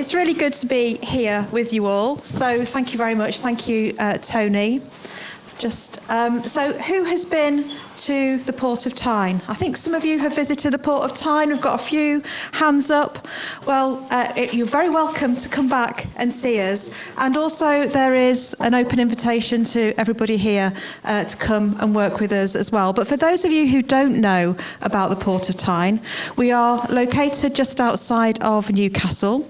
It's really good to be here with you all. So thank you very much. Thank you, Tony. So who has been to the Port of Tyne? I think some of you have visited the Port of Tyne. We've got a few hands up. Well, you're very welcome to come back and see us. And also there is an open invitation to everybody here to come and work with us as well. But for those of you who don't know about the Port of Tyne, we are located just outside of Newcastle.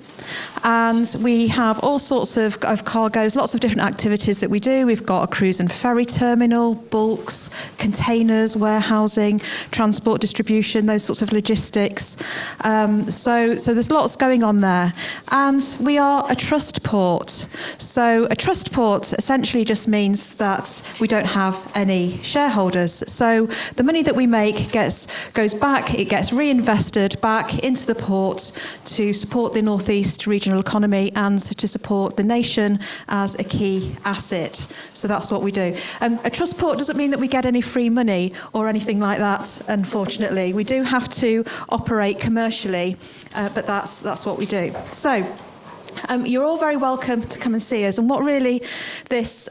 And we have all sorts of cargoes, lots of different activities that we do. We've got a cruise and ferry terminal, bulks, containers, warehousing, transport distribution, those sorts of logistics. So there's lots going on there. And we are a trust port. So a trust port essentially just means that we don't have any shareholders. So the money that we make goes back, it gets reinvested back into the port to support the North East regional economy and to support the nation as a key asset. So that's what we do. A trust port doesn't mean that we get any free money or anything like that, unfortunately. We do have to operate commercially, but that's what we do. So you're all very welcome to come and see us. And what really this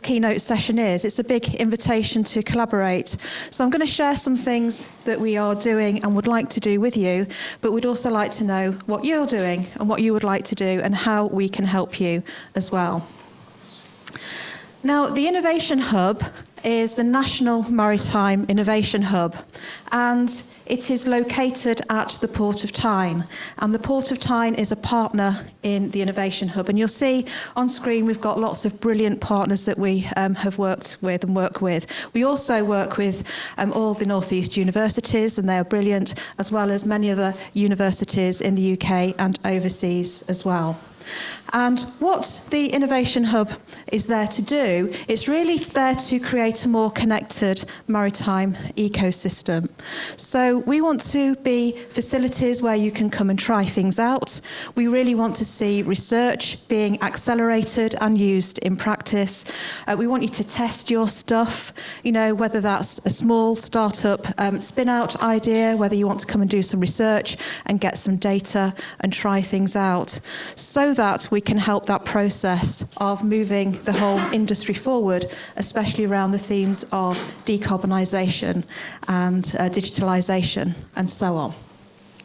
keynote session is, it's a big invitation to collaborate. So I'm going to share some things that we are doing and would like to do with you, but we'd also like to know what you're doing and what you would like to do and how we can help you as well. Now, the Innovation Hub is the National Maritime Innovation Hub, and it is located at the Port of Tyne. And the Port of Tyne is a partner in the Innovation Hub. And you'll see on screen we've got lots of brilliant partners that we have worked with and work with. We also work with all the North East universities, and they are brilliant, as well as many other universities in the UK and overseas as well. And what the Innovation Hub is there to do, it's really there to create a more connected maritime ecosystem. So we want to be facilities where you can come and try things out. We really want to see research being accelerated and used in practice. We want you to test your stuff, whether that's a small startup spin-out idea, whether you want to come and do some research and get some data and try things out, so that we can help that process of moving the whole industry forward, especially around the themes of decarbonisation and digitalisation and so on.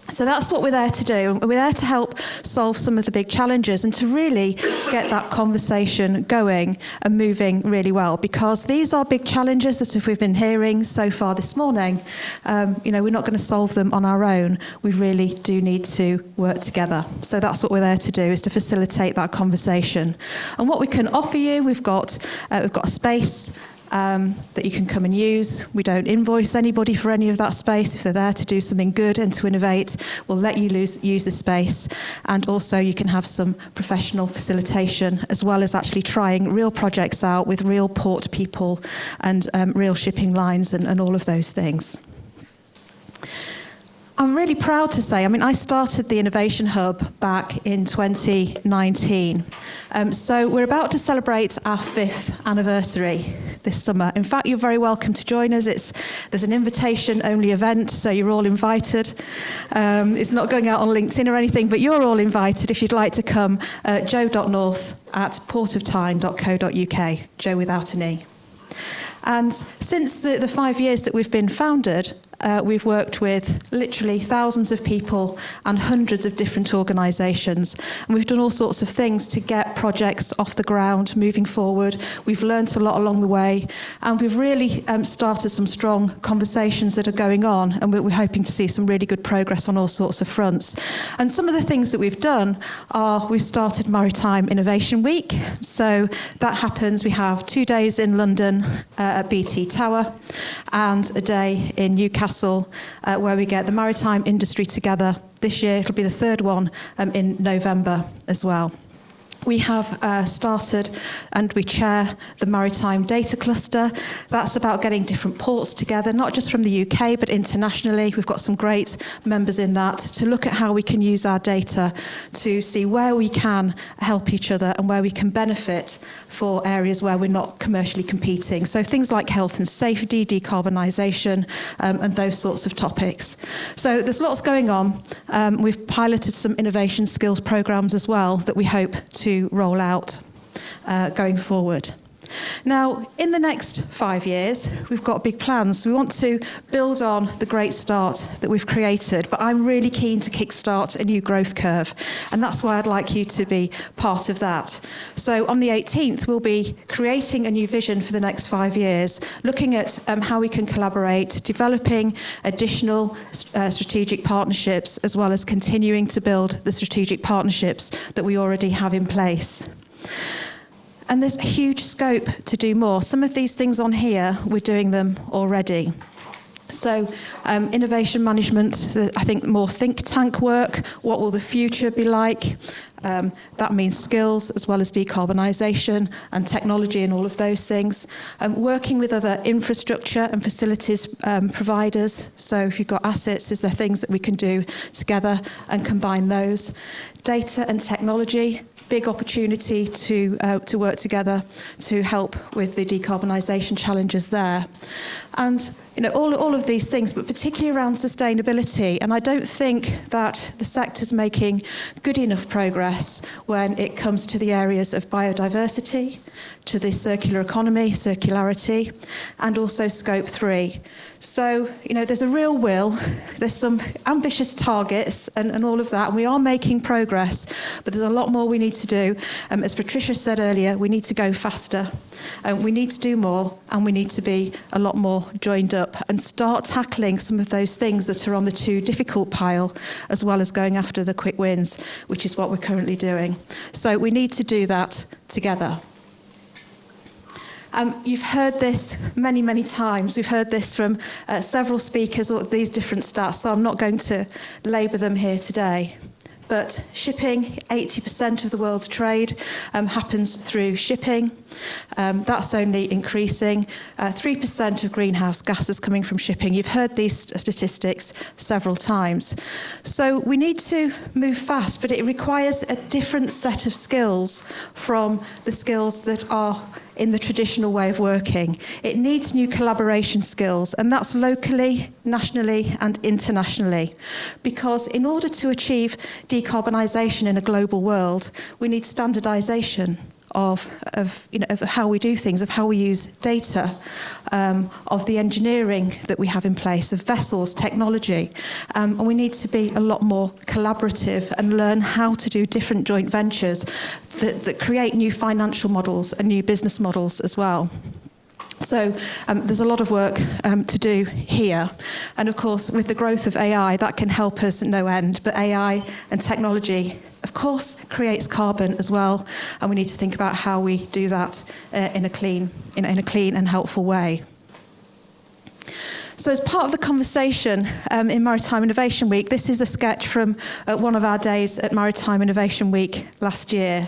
So that's what we're there to do. We're there to help solve some of the big challenges and to really get that conversation going and moving really well, because these are big challenges that we've been hearing so far this morning. We're not going to solve them on our own. We really do need to work together. So that's what we're there to do, is to facilitate that conversation. And what we can offer you, we've got a space that you can come and use. We don't invoice anybody for any of that space. If they're there to do something good and to innovate, we'll let you use the space. And also you can have some professional facilitation, as well as actually trying real projects out with real port people and real shipping lines and all of those things. I'm really proud to say, I started the Innovation Hub back in 2019. So we're about to celebrate our 5th anniversary this summer. In fact, you're very welcome to join us. There's an invitation-only event, so you're all invited. It's not going out on LinkedIn or anything, but you're all invited if you'd like to come. joe.north@portoftyne.co.uk, Joe without an E. And since the 5 years that we've been founded, we've worked with literally thousands of people and hundreds of different organisations. And we've done all sorts of things to get projects off the ground, moving forward. We've learnt a lot along the way. And we've really started some strong conversations that are going on. And we're hoping to see some really good progress on all sorts of fronts. And some of the things that we've done are, we've started Maritime Innovation Week. So that happens. We have 2 days in London at BT Tower and a day in Newcastle, where we get the maritime industry together. This year it'll be the 3rd one in November as well. We have started, and we chair the Maritime Data Cluster. That's about getting different ports together, not just from the UK, but internationally. We've got some great members in that to look at how we can use our data to see where we can help each other and where we can benefit for areas where we're not commercially competing. So things like health and safety, decarbonisation, and those sorts of topics. So there's lots going on. We've piloted some innovation skills programs as well that we hope to roll out going forward. Now, in the next 5 years, we've got big plans. We want to build on the great start that we've created, but I'm really keen to kickstart a new growth curve, and that's why I'd like you to be part of that. So on the 18th, we'll be creating a new vision for the next 5 years, looking at how we can collaborate, developing additional strategic partnerships, as well as continuing to build the strategic partnerships that we already have in place. And there's a huge scope to do more. Some of these things on here, we're doing them already. So innovation management, I think more think tank work, what will the future be like? That means skills as well as decarbonisation and technology and all of those things. Working with other infrastructure and facilities providers. So if you've got assets, is there things that we can do together and combine those? Data and technology. Big opportunity to work together to help with the decarbonisation challenges there. And all of these things, but particularly around sustainability. And I don't think that the sector's making good enough progress when it comes to the areas of biodiversity, to the circular economy, circularity, and also scope 3. So, there's a real will, there's some ambitious targets and all of that, and we are making progress, but there's a lot more we need to do. As Patricia said earlier, we need to go faster, we need to do more, and we need to be a lot more joined up and start tackling some of those things that are on the too difficult pile, as well as going after the quick wins, which is what we're currently doing. So we need to do that together. You've heard this many, many times. We've heard this from several speakers, all these different stats, so I'm not going to labour them here today. But shipping, 80% of the world's trade happens through shipping. That's only increasing. 3% of greenhouse gases coming from shipping. You've heard these statistics several times. So we need to move fast, but it requires a different set of skills from the skills that are in the traditional way of working. It needs new collaboration skills, and that's locally, nationally, and internationally. Because in order to achieve decarbonisation in a global world, we need standardisation of how we do things, of how we use data, of the engineering that we have in place, of vessels, technology. And we need to be a lot more collaborative and learn how to do different joint ventures that create new financial models and new business models as well. So there's a lot of work to do here. And of course, with the growth of AI, that can help us no end. But AI and technology, of course, creates carbon as well. And we need to think about how we do that in a clean and helpful way. So as part of the conversation in Maritime Innovation Week, this is a sketch from one of our days at Maritime Innovation Week last year.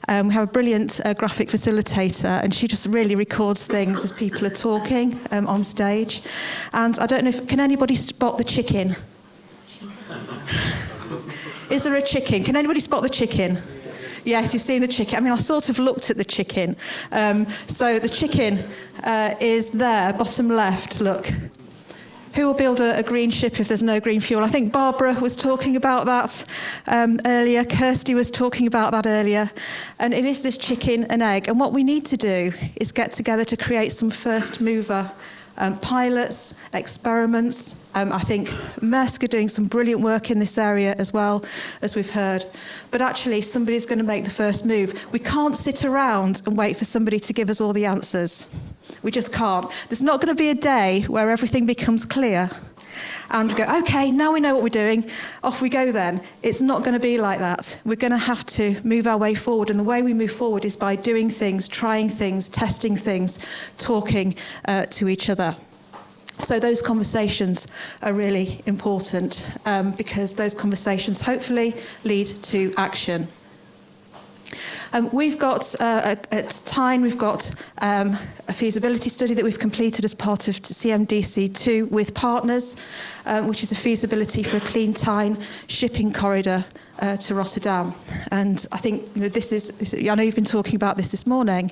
We have a brilliant graphic facilitator, and she just really records things as people are talking on stage. And I don't know can anybody spot the chicken? Is there a chicken? Can anybody spot the chicken? Yes, you've seen the chicken. I mean, I sort of looked at the chicken. So the chicken is there, bottom left, look. Who will build a green ship if there's no green fuel? I think Barbara was talking about that earlier. Kirsty was talking about that earlier. And it is this chicken and egg. And what we need to do is get together to create some first mover pilots, experiments. I think Maersk are doing some brilliant work in this area as well, as we've heard. But actually, somebody's going to make the first move. We can't sit around and wait for somebody to give us all the answers. We just can't. There's not going to be a day where everything becomes clear and we go, okay, now we know what we're doing, off we go then. It's not going to be like that. We're going to have to move our way forward, and the way we move forward is by doing things, trying things, testing things, talking to each other. So those conversations are really important because those conversations hopefully lead to action. We've got, at Tyne, we've got a feasibility study that we've completed as part of CMDC2 with partners, which is a feasibility for a Clean Tyne shipping corridor to Rotterdam. And I think this is, I know you've been talking about this morning,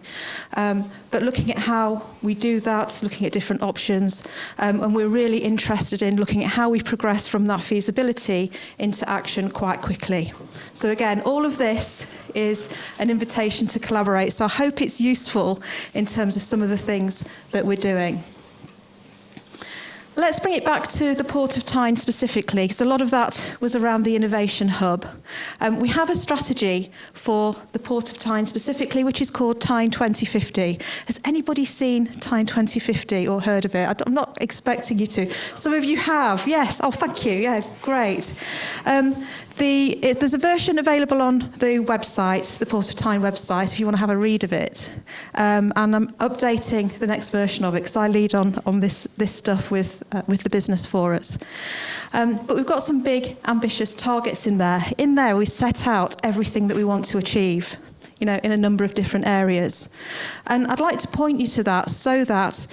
but looking at how we do that, looking at different options, and we're really interested in looking at how we progress from that feasibility into action quite quickly. So again, all of this is an invitation to collaborate. So I hope it's useful in terms of some of the things that we're doing. Let's bring it back to the Port of Tyne specifically, because a lot of that was around the innovation hub. We have a strategy for the Port of Tyne specifically, which is called Tyne 2050. Has anybody seen Tyne 2050 or heard of it? I'm not expecting you to. Some of you have, yes. Oh, thank you. Yeah, great. There's a version available on the website, the Port of Tyne website, if you want to have a read of it. And I'm updating the next version of it because I lead on this stuff with the business for us. But we've got some big, ambitious targets in there. In there, we set out everything that we want to achieve, in a number of different areas. And I'd like to point you to that so that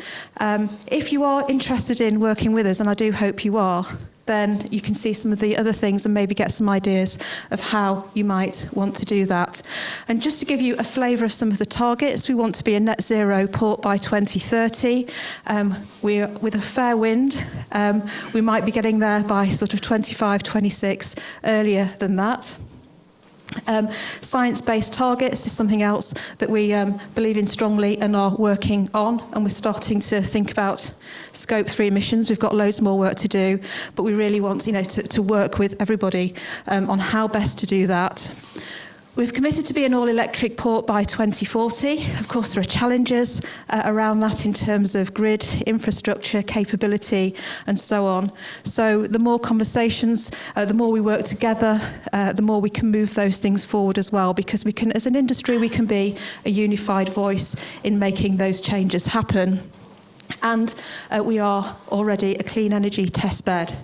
if you are interested in working with us, and I do hope you are, then you can see some of the other things and maybe get some ideas of how you might want to do that. And just to give you a flavour of some of the targets, we want to be a net zero port by 2030. We're with a fair wind. We might be getting there by sort of 25, 26, earlier than that. Science-based targets is something else that we believe in strongly and are working on, and we're starting to think about Scope 3 emissions. We've got loads more work to do, but we really want to work with everybody on how best to do that. We've committed to be an all-electric port by 2040. Of course, there are challenges around that in terms of grid, infrastructure, capability, and so on. So the more conversations, the more we work together, the more we can move those things forward as well, because we can, as an industry, we can be a unified voice in making those changes happen. And we are already a clean energy test bed.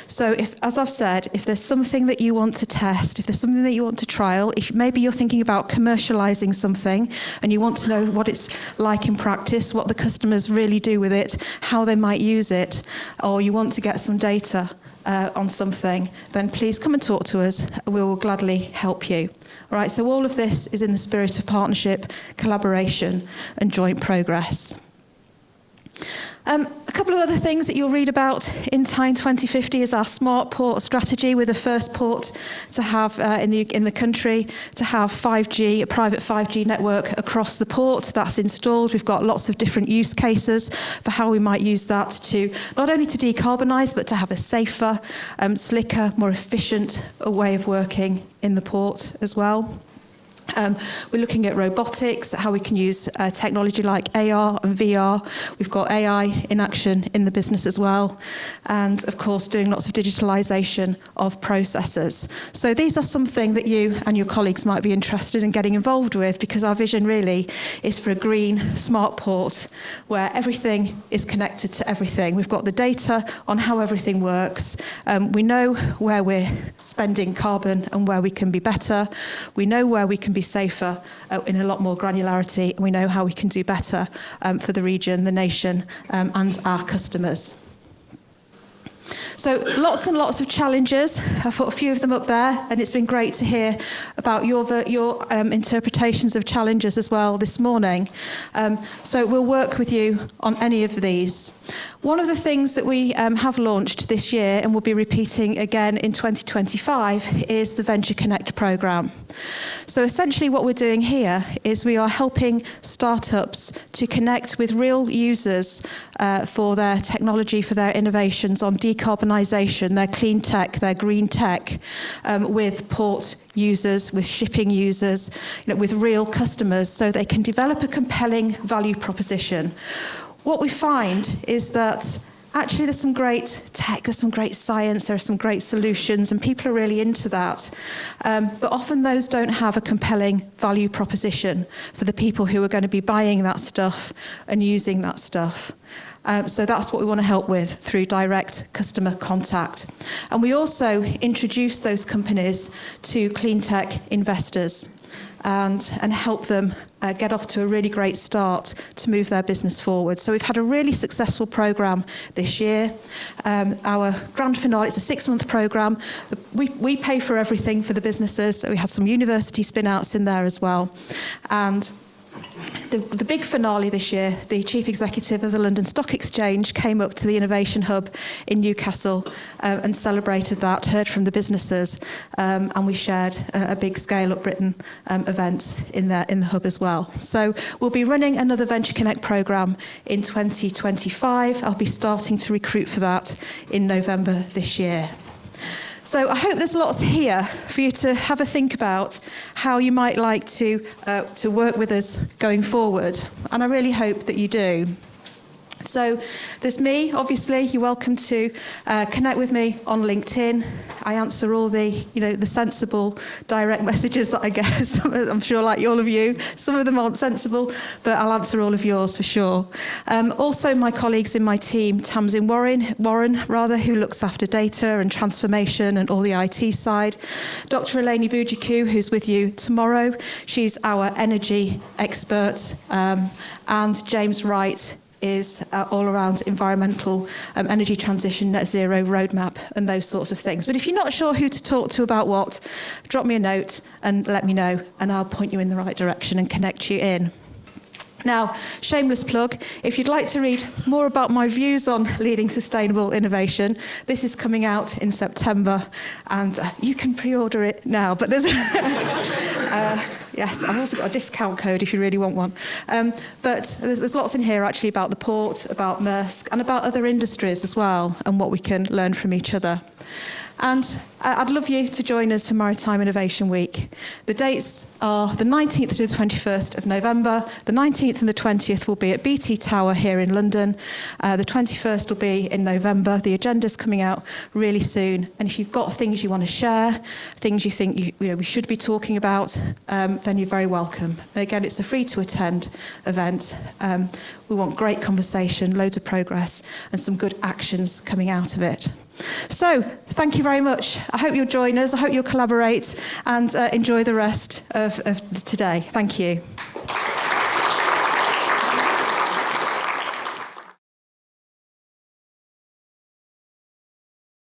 So as I've said, if there's something that you want to test, if there's something that you want to trial, if maybe you're thinking about commercialising something and you want to know what it's like in practice, what the customers really do with it, how they might use it, or you want to get some data on something, then please come and talk to us. We will gladly help you. All right, so all of this is in the spirit of partnership, collaboration, and joint progress. A couple of other things that you'll read about in Tyne 2050 is our smart port strategy. We're the first port to have in the country to have 5G, a private 5G network across the port. That's installed. We've got lots of different use cases for how we might use that to not only to decarbonise, but to have a safer, slicker, more efficient way of working in the port as well. We're looking at robotics, how we can use technology like AR and VR. We've got AI in action in the business as well. And of course, doing lots of digitalisation of processes. So these are something that you and your colleagues might be interested in getting involved with, because our vision really is for a green, smart port where everything is connected to everything. We've got the data on how everything works. We know where we're spending carbon and where we can be better. We know where we can be safer in a lot more granularity, and we know how we can do better for the region, the nation, and our customers. So lots and lots of challenges. I've put a few of them up there, and it's been great to hear about your interpretations of challenges as well this morning. So we'll work with you on any of these. One of the things that we have launched this year, and we'll be repeating again in 2025, is the Venture Connect programme. So essentially what we're doing here is we are helping startups to connect with real users for their technology, for their innovations on decarbonisation, their clean tech, their green tech, with port users, with shipping users, with real customers, so they can develop a compelling value proposition. What we find is that actually there's some great tech, there's some great science, there are some great solutions, and people are really into that. But often those don't have a compelling value proposition for the people who are going to be buying that stuff and using that stuff. So that's what we want to help with through direct customer contact. And we also introduce those companies to clean tech investors. and help them get off to a really great start to move their business forward. So we've had a really successful programme this year. Our grand finale, it's a 6-month programme. We pay for everything for the businesses. So we had some university spin-outs in there as well. And the big finale this year, the Chief Executive of the London Stock Exchange came up to the Innovation Hub in Newcastle and celebrated that, heard from the businesses, and we shared a big scale-up Britain event in the hub as well. So we'll be running another Venture Connect programme in 2025. I'll be starting to recruit for that in November this year. So I hope there's lots here for you to have a think about how you might like to work with us going forward. And I really hope that you do. So there's me, obviously. You're welcome to connect with me on LinkedIn. I answer all the sensible direct messages that I get. I'm sure, like all of you, some of them aren't sensible, but I'll answer all of yours for sure. Also, my colleagues in my team, Tamsin Warren, who looks after data and transformation and all the IT side. Dr. Eleni Bujiku, who's with you tomorrow. She's our energy expert. And James Wright is all around environmental energy transition, net zero roadmap and those sorts of things. But if you're not sure who to talk to about what, drop me a note and let me know and I'll point you in the right direction and connect you in. Now, shameless plug, if you'd like to read more about my views on leading sustainable innovation, this is coming out in September and you can pre-order it now. But there's yes, I've also got a discount code if you really want one. But there's lots in here actually about the port, about Maersk and about other industries as well and what we can learn from each other. And I'd love you to join us for Maritime Innovation Week. The dates are the 19th to the 21st of November. The 19th and the 20th will be at BT Tower here in London. The 21st will be in November. The agenda's coming out really soon. And if you've got things you want to share, things you think we should be talking about, then you're very welcome. And again, it's a free-to-attend event. We want great conversation, loads of progress, and some good actions coming out of it. So, thank you very much. I hope you'll join us. I hope you'll collaborate and enjoy the rest of today. Thank you.